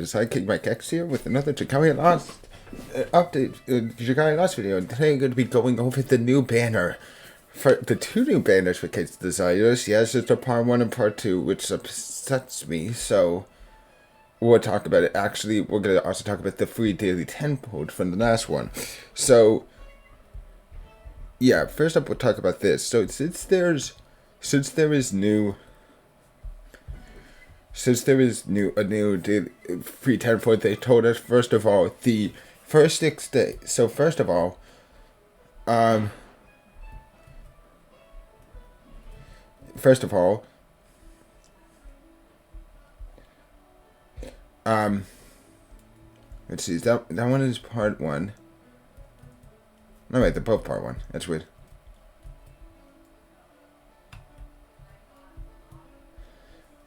Sidekick Mike X here with another Dragalia Lost update, Dragalia Lost video, and today I'm going to be going over the new banner, for the two new banners for Kate's Desires. Yes, it's a part 1 and part 2, which upsets me, so we'll talk about it. Actually, we're going to also talk about the free daily 10 code from the last one. So, yeah, first up we'll talk about this. So, since there is a new daily free 10 code, they told us, first of all, the first 6 days. So, first of all, let's see, that one is part 1. No, wait, they're both part 1. That's weird.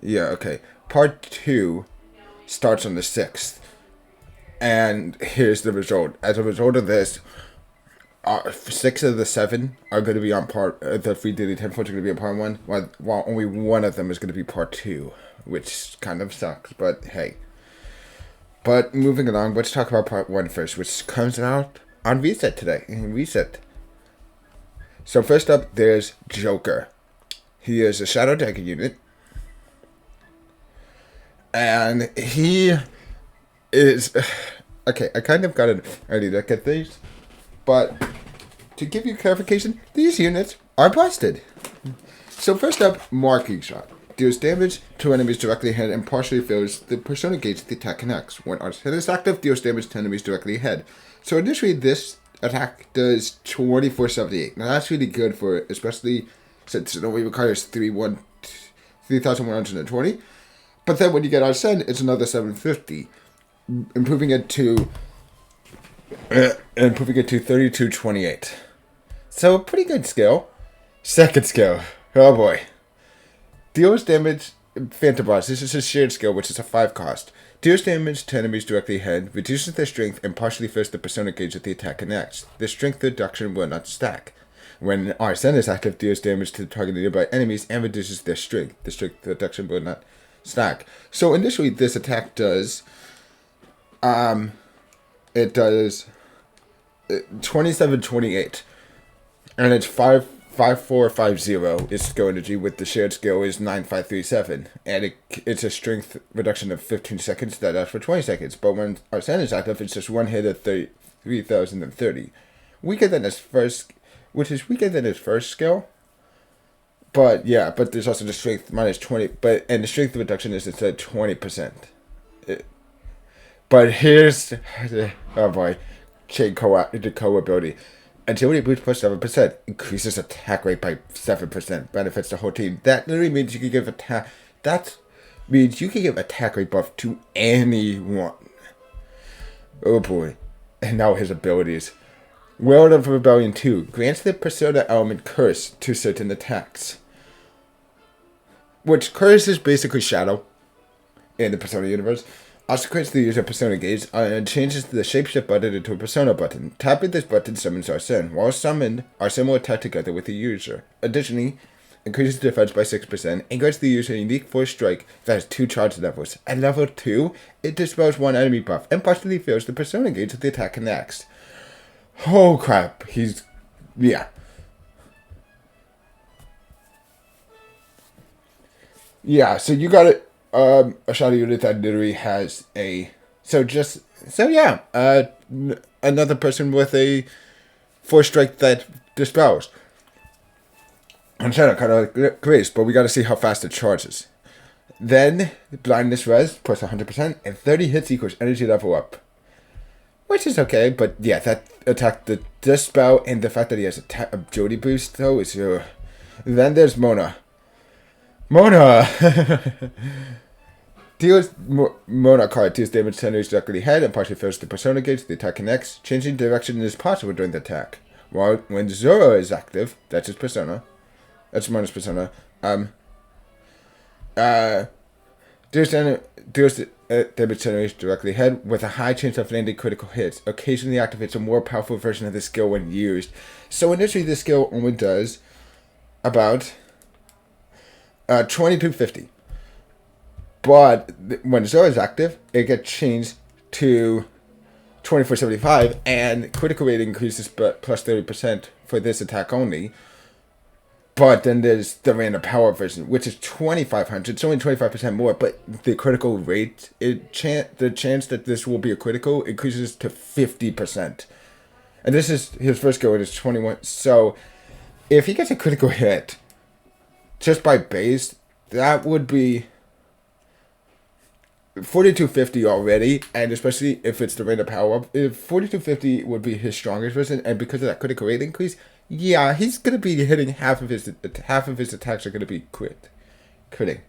Yeah, okay. Part 2 starts on the 6th. And here's the result. As a result of this, 6 of the 7 are going to be on the free daily 10 foot are going to be on part 1, while only one of them is going to be part 2, which kind of sucks, but hey. But moving along, let's talk about part 1 first, which comes out on Reset today. Reset. So first up, there's Joker. He is a Shadow Dagger unit. And he is... Okay, I kind of got an early look at these. But to give you clarification, these units are busted. So first up, Marking Shot. Deals damage to enemies directly ahead and partially fills the persona gauge the attack connects. When Artisan is active, deals damage to enemies directly ahead. So initially, this attack does 2478. Now that's really good for it, especially since it only requires 3,120. But then when you get Artisan, it's another 750, improving it to 3228. So pretty good skill. Second skill. Oh boy. Deals damage, Phantom Boss. This is a shared skill, which is a 5 cost. Deals damage to enemies directly ahead, reduces their strength, and partially fills the persona gauge that the attack connects. The strength reduction will not stack. When Arsen is active, deals damage to targeted nearby enemies and reduces their strength. The strength reduction will not stack. So initially, this attack does, it does 2728, and it's 5450 is skill energy, with the shared skill is 9537, and it's a strength reduction of 15 seconds that lasts for 20 seconds. But when Arsene is active, it's just one hit at 3030, weaker than his first, which is weaker than his first skill. But yeah, but there's also the strength minus 20, and the strength reduction is instead 20%. But here's, oh boy, the co ability. Agility boost plus 7%, increases attack rate by 7%, benefits the whole team. That literally means you can give attack rate buff to anyone. Oh boy. And now his abilities. World of Rebellion 2 grants the Persona element Curse to certain attacks. Which Curse is basically Shadow in the Persona universe. Also creates the user Persona gauge and changes the Shapeshift button into a Persona button. Tapping this button summons Arsene. While summoned, Arsene will attack together with the user. Additionally, increases defense by 6% and grants the user a unique force strike that has 2 charge levels. At level 2, it dispels 1 enemy buff and partially fills the Persona gauge with the attack connects. Oh crap, yeah. Yeah, so you got it. A shadow unit that literally has another person with a force strike that dispels. And shadow kind of like Grace, but we gotta see how fast it charges. Then blindness res plus 100% and 30 hits equals energy level up, which is okay. But yeah, that attack, the dispel, and the fact that he has agility boost though is Then there's Mona. Deals Mona card deals damage to enemies directly ahead and partially fills the persona gauge. The attack connects. Changing direction is possible during the attack. While when Zoro is active, that's his persona. That's Mona's persona. Deals damage to enemies directly ahead with a high chance of landing critical hits. Occasionally activates a more powerful version of the skill when used. So initially, this skill only does about 2250. But when Zoro is active, it gets changed to 2475, and critical rate increases but plus 30% for this attack only. But then there's the random power version, which is 2500. It's only 25% more, but the critical rate, the chance that this will be a critical increases to 50%. And this is his first go, it is 21. So if he gets a critical hit just by base, that would be 4250 already, and especially if it's the rate of power up, if 4250 would be his strongest version, and because of that critical rate increase, yeah, he's gonna be hitting half of his attacks are gonna be critting.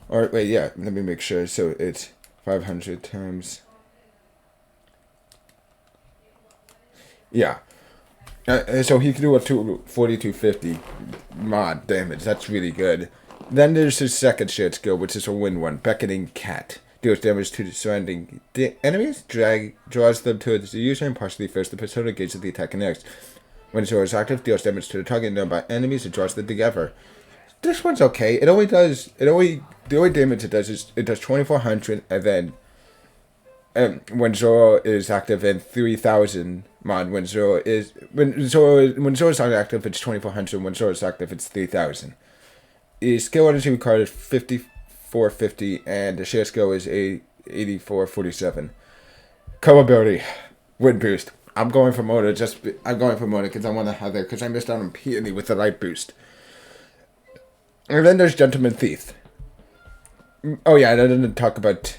Or wait, yeah, let me make sure. So it's 500 times. Yeah. So he can do up to 4250 mod damage. That's really good. Then there's his second shared skill, which is a win one, Beckoning Cat. Deals damage to the surrounding enemies, draws them towards the user, and partially fills the persona gauge of the attacker next. When Zoro is active, deals damage to the target known by enemies, and draws them together. This one's okay. The only damage it does is it does 2400, and then when Zoro is active, and 3000 mod. When Zoro is not active, it's 2400. When Zoro is active, it's 3000. The skill energy required is 5450, and the share skill is 8447. Co-ability, wind boost. I'm going for Mona because I want to have that because I missed out on Peony with the light boost. And then there's Gentleman Thief. Oh yeah, I didn't talk about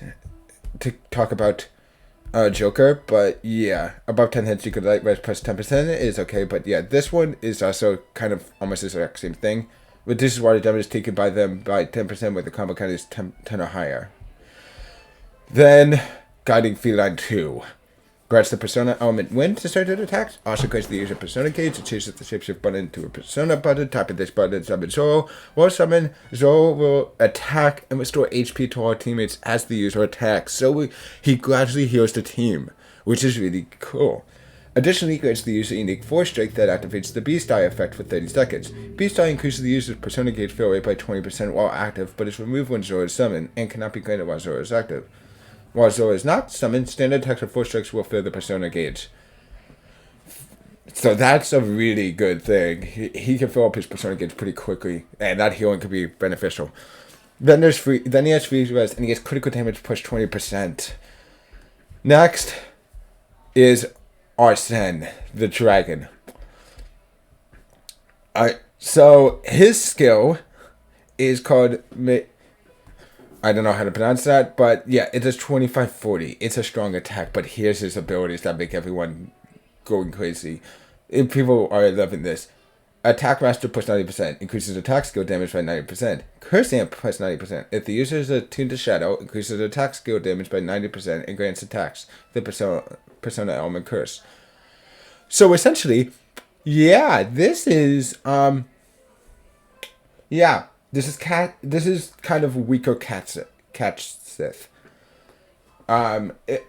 Joker, but yeah, above 10 hits you could light rest plus 10% is okay, but yeah, this one is also kind of almost the exact same thing. Reduces water damage taken by them by 10% with the combo count is 10 or higher. Then, Guiding Feline 2. Grants the persona element wind to start attacks. Also grants the user persona gauge. It changes the shapeshift button to a persona button. Tapping this button, summon Zoro. While summon, Zoro will attack and restore HP to all teammates as the user attacks. So he gradually heals the team, which is really cool. Additionally, grants the user unique force strike that activates the Beast Eye effect for 30 seconds. Beast Eye increases the user's persona gauge fill rate by 20% while active, but is removed when Zoro is summoned, and cannot be granted while Zoro is active. While Zoro is not summoned, standard attacks or force strikes will fill the persona gauge. So that's a really good thing. He can fill up his persona gauge pretty quickly, and that healing could be beneficial. Then he has free rest, and he gets critical damage push 20%. Next is Arsene, the dragon. So his skill is called, I don't know how to pronounce that, but yeah, it does 2540. It's a strong attack, but here's his abilities that make everyone going crazy. If people are loving this. Attack Master plus 90%, increases attack skill damage by 90%. Curse Amp plus 90%. If the user is attuned to Shadow, increases attack skill damage by 90% and grants attacks the persona element curse. So essentially, yeah, this is this is kind of weaker Cat Sith.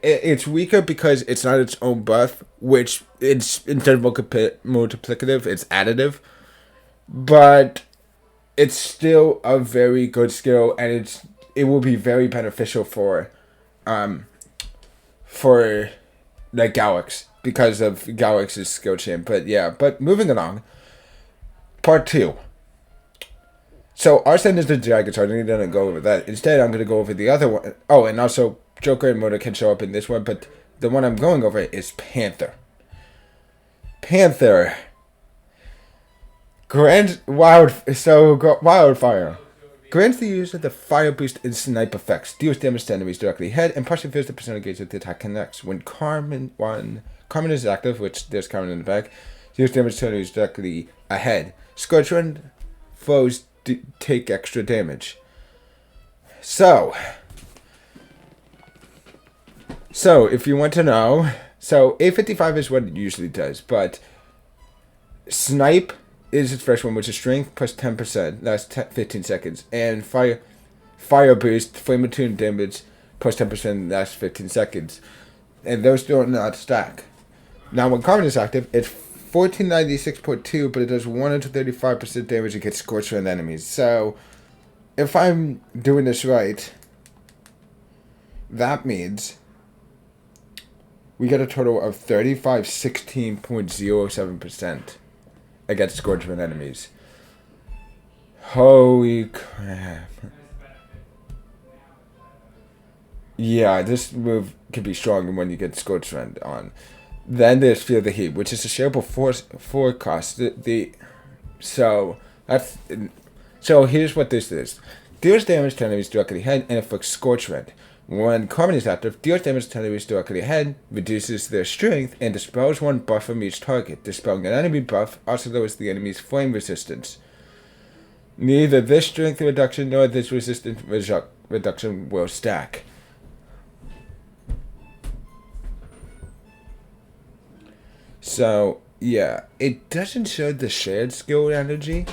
It's weaker because it's not its own buff, which it's instead of multiplicative, it's additive. But it's still a very good skill, and it will be very beneficial for like Galax because of Galax's skill chain. But yeah, but moving along, part 2. So Arsene is the dragon, so I'm going to go over that. Instead, I'm going to go over the other one. Oh, and also Joker and Mona can show up in this one, but the one I'm going over is Panther. Panther. Wildfire. Grants the user the fire boost and snipe effects. Deals damage to enemies directly ahead, and partially fills the persona gauge with the attack connects. When Carmen is active, which there's Carmen in the back, deals damage to enemies directly ahead. Scorchwind foes take extra damage. So if you want to know, so A55 is what it usually does, but Snipe is its first one, which is strength plus 10%, that's 15 seconds, and fire boost, flame attune damage plus 10%, that's 15 seconds, and those do not stack. Now when Carmen is active, it's 1496.2, but it does 135% damage against Scorchwind enemies. So if I'm doing this right, that means we get a total of 3516.07% against Scorchman enemies. Holy crap. Yeah, this move can be strong when you get Scorch Trend on. Then there's Feel the Heat, which is a shareable forecast. So that's so here's what this is. Deals damage to enemies directly ahead and inflicts Scorch Rend. When Carbon is active, deals damage to enemies directly ahead, reduces their strength, and dispels one buff from each target. Dispelling an enemy buff also lowers the enemy's flame resistance. Neither this strength reduction nor this resistance reduction will stack. So, yeah, it doesn't show the shared skill energy,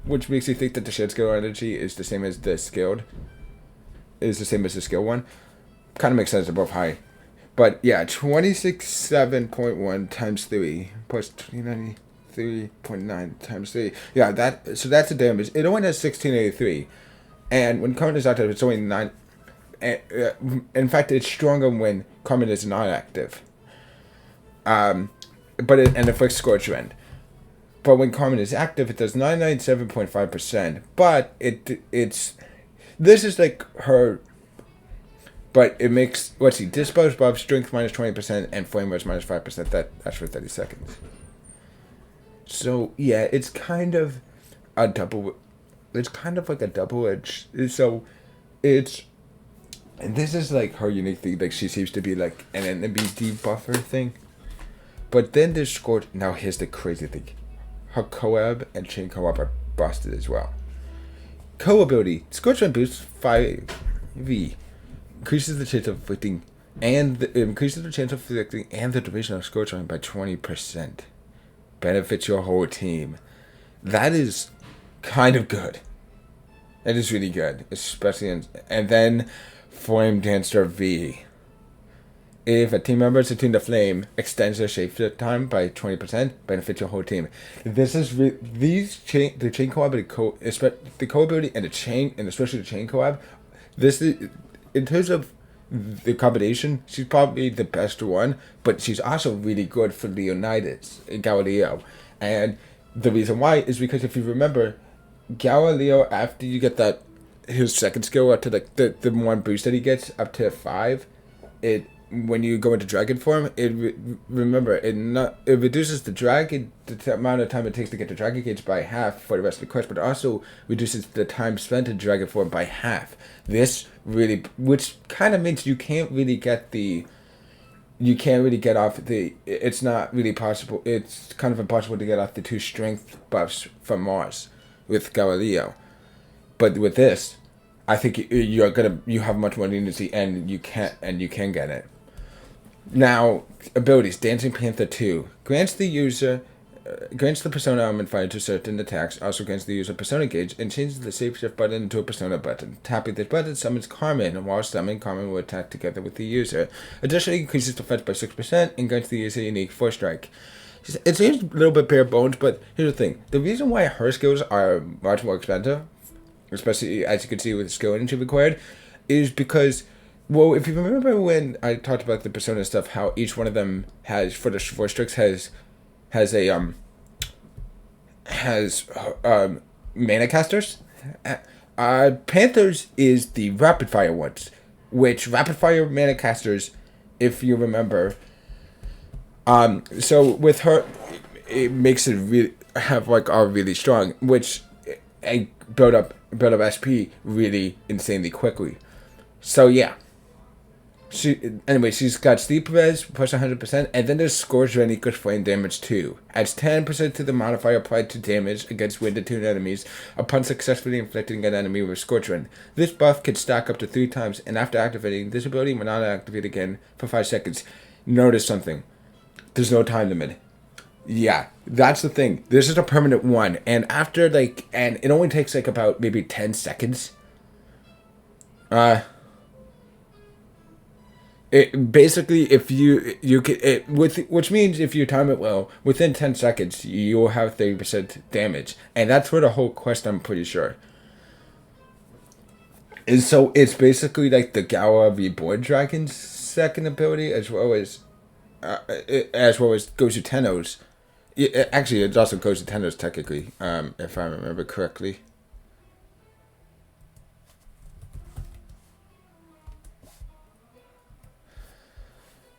which makes you think that the shared skill energy is the same as the skilled. Is the same as the skill one. Kind of makes sense, they're both high. But yeah, 267.1 times 3 plus 393.9 times 3. Yeah, so that's the damage. It only has 1683. And when Carmen is active, it's only 9. In fact, it's stronger when Carmen is not active. But it inflicts Scorch Rend. But when Carmen is active, it does 997.5%. But it's this is like her. But it makes dispose buff, strength minus 20%, and flame res minus 5%. That's for 30 seconds. So yeah, it's kind of a double. It's kind of like a double edge. So it's. And this is like her unique thing. Like she seems to be like an enemy debuffer thing. But then there's Scorch. Now here's the crazy thing. Her co-ab and chain co-ab are busted as well. Co-ability. Scorch Rend boosts 5V. Increases the chance of inflicting and the duration of Scorch Rend by 20%. Benefits your whole team. That is kind of good. That is really good. Especially and then Flame Dancer V. If a team member is attuned to flame, extends their shapeshift time by 20%, benefits your whole team. This is the chain co-op, the co-ability and the chain, and especially the chain co-op. This is, in terms of the combination, she's probably the best one, but she's also really good for Leonidas in Galileo. And the reason why is because if you remember, Galileo, after you get that his second skill up to the one boost that he gets up to 5, when you go into dragon form, it reduces the amount of time it takes to get the dragon gauge by half for the rest of the quest, but also reduces the time spent in dragon form by half. This really, which kind of means you can't really get off the. It's not really possible. It's kind of impossible to get off the 2 strength buffs from Mars with Galileo, but with this, I think you have much more leniency and you can get it. Now, abilities. Dancing Panther 2 grants the persona element fire to certain attacks, also grants the user persona gauge, and changes the shapeshift button into a persona button. Tapping this button summons Carmen, and while summoning, Carmen will attack together with the user. Additionally, increases defense by 6% and grants the user a unique force strike. It seems a little bit bare bones, but here's the thing. The reason why her skills are much more expensive, especially as you can see with the skill energy required, is because, well, if you remember when I talked about the persona stuff, how each one of them has, for the force strikes, has mana casters. Panthers is the rapid fire ones, which rapid fire mana casters, if you remember. So with her, it makes it really are really strong, which build up SP really insanely quickly. So yeah. She's got sleep res plus 100%, and then there's Scorch Rend equals flame damage too. Adds 10% to the modifier applied to damage against wind-attuned enemies upon successfully inflicting an enemy with Scorch Rend. This buff can stack up to 3 times, and after activating, this ability will not activate again for 5 seconds. Notice something. There's no time limit. Yeah, that's the thing. This is a permanent one, and after and it only takes about maybe 10 seconds. It basically, if which means if you time it well, within 10 seconds you'll have 30% damage, and that's for the whole quest. I'm pretty sure. is so it's basically like the Gala Reborn Dragon's second ability, as well as Gozu Tenno's. Actually, it's also Gozu Tenno's technically, if I remember correctly.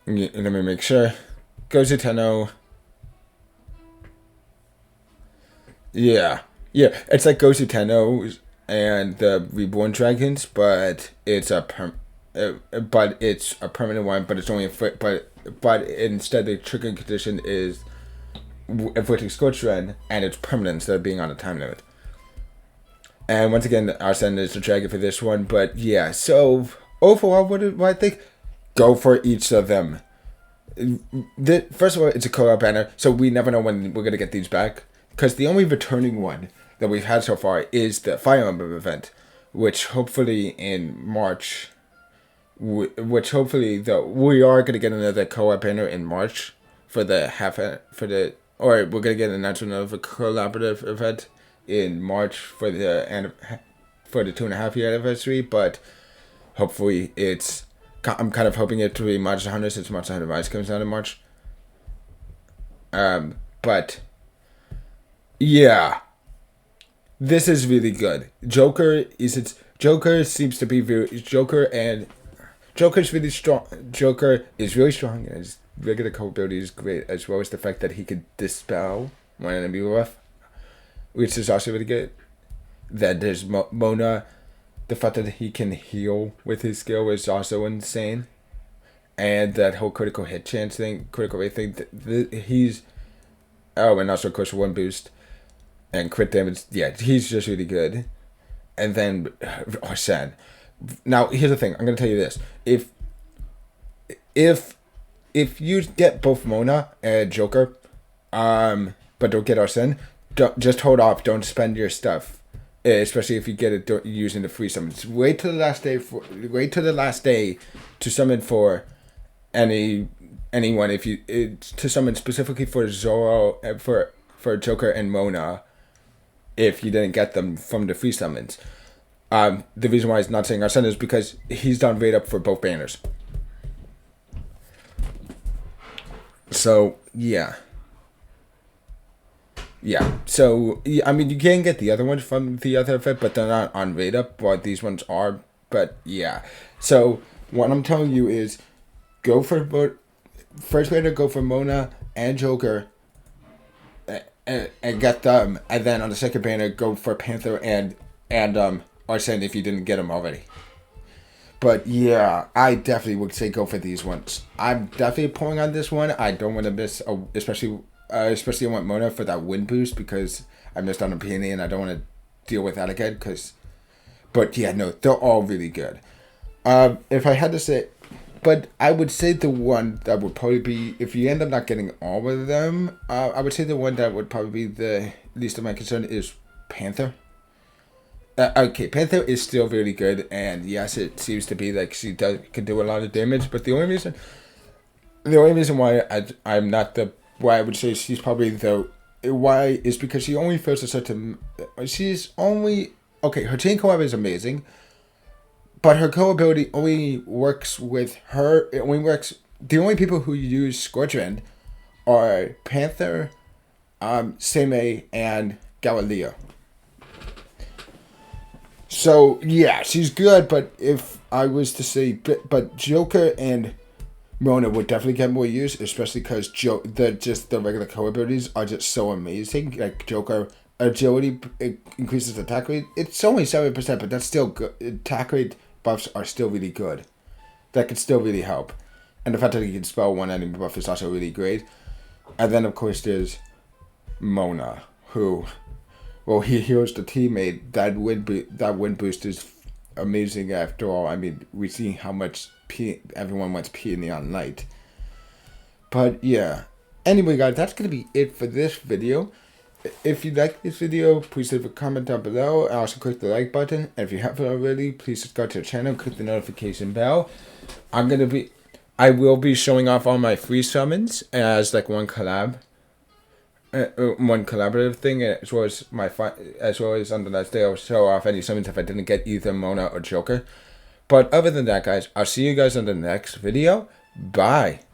Let me make sure. Gozu Tenno. Yeah, yeah. It's like Gozu Tenno and the Reborn Dragons, but it's a permanent one. But it's only but instead the triggering condition is inflicting Scorch Ren, and it's permanent instead of being on a time limit. And once again, Arsene is the dragon for this one. But yeah, so overall, what do I think? Go for each of them. First of all, it's a co-op banner, so we never know when we're gonna get these back. Because the only returning one that we've had so far is the Fire Emblem event, which hopefully in March, we are gonna get another co-op banner in March for or we're gonna get an announcement of a collaborative event in March for the 2.5 year anniversary, but hopefully I'm kind of hoping it to be Monster Hunter since Monster Hunter Rise comes out in March. But yeah, this is really good. Joker seems to be Joker's really strong. Joker is really strong, and his regular capability is great, as well as the fact that he can dispel one enemy rough, which is also really good. That there's Mona. The fact that he can heal with his skill is also insane. And that whole critical hit chance thing, critical rate thing, he's... Oh, and also, of course, one boost. And crit damage. Yeah, he's just really good. And then, Arsene. Now, here's the thing. I'm going to tell you this. If you get both Mona and Joker, but don't get Arsene, just hold off. Don't spend your stuff. Especially if you get it using the free summons. Wait till the last day to summon for anyone. To summon specifically for Zoro, for Joker and Mona, if you didn't get them from the free summons. The reason why he's not saying Arsene is because he's done raid up for both banners. So yeah. Yeah, so, I mean, you can get the other ones from the other event, but they're not on raid up, while these ones are, but yeah. So, what I'm telling you is, first banner, go for Mona and Joker, and get them, and then on the second banner, go for Panther and Arsene if you didn't get them already. But yeah, I definitely would say go for these ones. I'm definitely pulling on this one. I don't want to miss, especially I want Mona for that win boost because I missed on a peony and I don't want to deal with that again. But yeah, no, they're all really good. If I had to say, but I would say the one that would probably be, if you end up not getting all of them, I would say the one that would probably be the least of my concern is Panther. Okay, Panther is still really good, and yes, it seems to be like she can do a lot of damage. But the only reason why I'm not the why I would say she's probably the why is because she only feels a certain. She's only okay. Her chain co-op is amazing, but her co-ability only works with her. It only works. The only people who use Scorch Ren are Panther, Seimei, and Dragalia. So yeah, she's good, but if I was to say, but Joker and Mona would definitely get more use, especially because the regular co-abilities are just so amazing. Like Joker agility increases attack rate. It's only 7%, but that's still good. Attack rate buffs are still really good. That could still really help, and the fact that he can spell one enemy buff is also really great. And then of course there's Mona, who, well, he heals the teammate. That win boost is amazing. After all, I mean, we see how much everyone wants Peony on Light. But yeah. Anyway, guys, that's going to be it for this video. If you like this video, please leave a comment down below. And also click the like button. And if you haven't already, please subscribe to the channel. Click the notification bell. I will be showing off all my free summons as like one collab. one collaborative thing, as well as as well as on the last day I'll show off any summons if I didn't get either Mona or Joker. But other than that, guys, I'll see you guys on the next video. Bye.